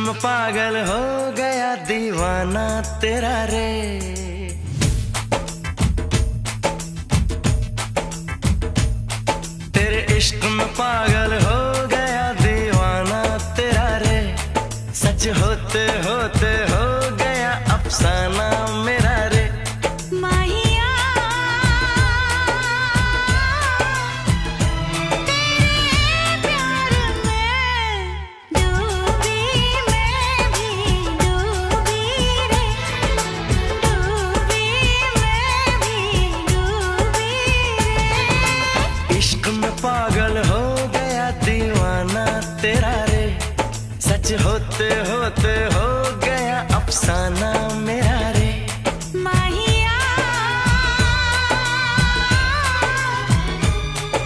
में पागल हो गया दीवाना तेरा रे। तेरे इश्क में पागल हो गया दीवाना तेरा रे। सच होते होते हो गया अफसाना मेरा रे। माहिया तेरे प्यार में डूबी, मैं भी डूबी रे। डूबी, मैं भी डूबी रे। इश्क में पागल हो गया दीवाना तेरा रे। सच होते होते हो गया अफसाना मेरा रे। माहिया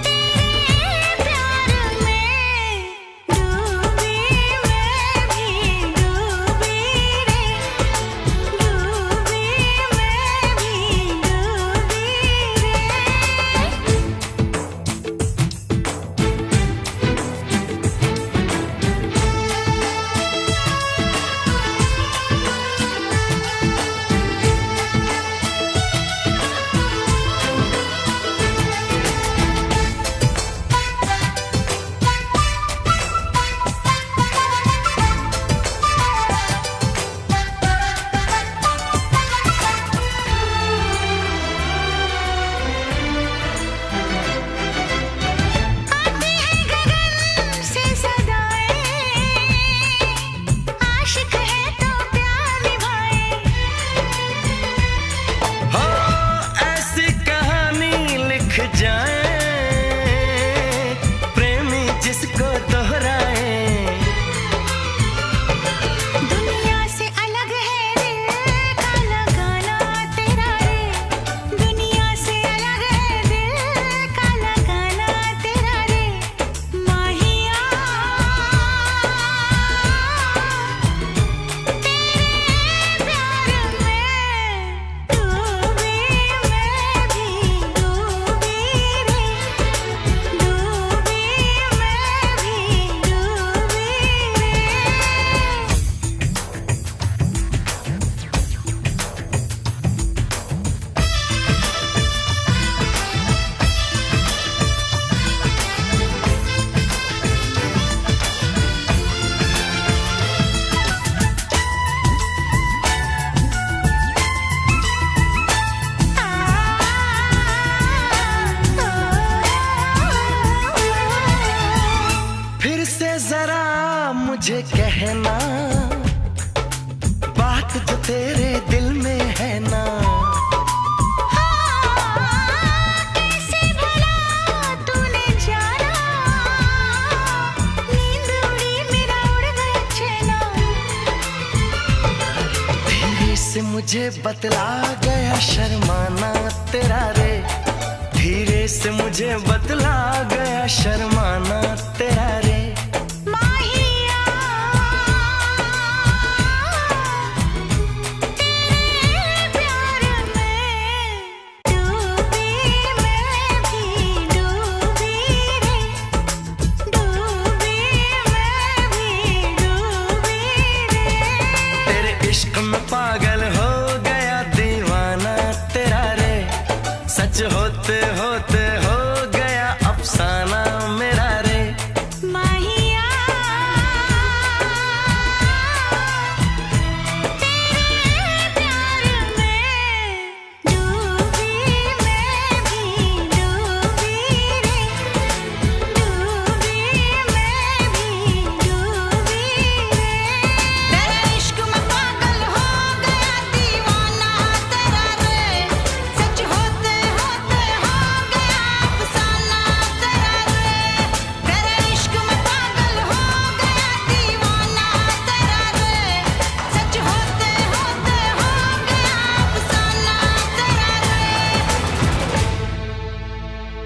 तेरे प्यार में डूबी, मैं भी डूबी रे। डूबी, मैं भी डूबी से सदाएं। आशिक है तो प्यार निभाए। हो ऐसी कहानी लिख जाए प्रेमी जिसको दोहराए। दुनिया से अलग है दिल का लगाना तेरा रे। दुनिया से अलग है दिल का लगाना तेरा रे। माहिया तेरे प्यार में डूबी, मैं भी डूबी रे। डूबी, मैं भी डूबी रे। फिर से जरा मुझे कहना बात जो तेरे दिल में है ना। कैसे भला तूने जाना। नींद उड़ी मेरा उड़ गया चैना। धीरे से मुझे बतला गया शर्माना तेरा रे। धीरे से मुझे बतला गया शर्माना तेरा रे। माहिया तेरे प्यार में डूबी, मैं भी डूबी रे। डूबी, मैं भी डूबी रे। तेरे इश्क में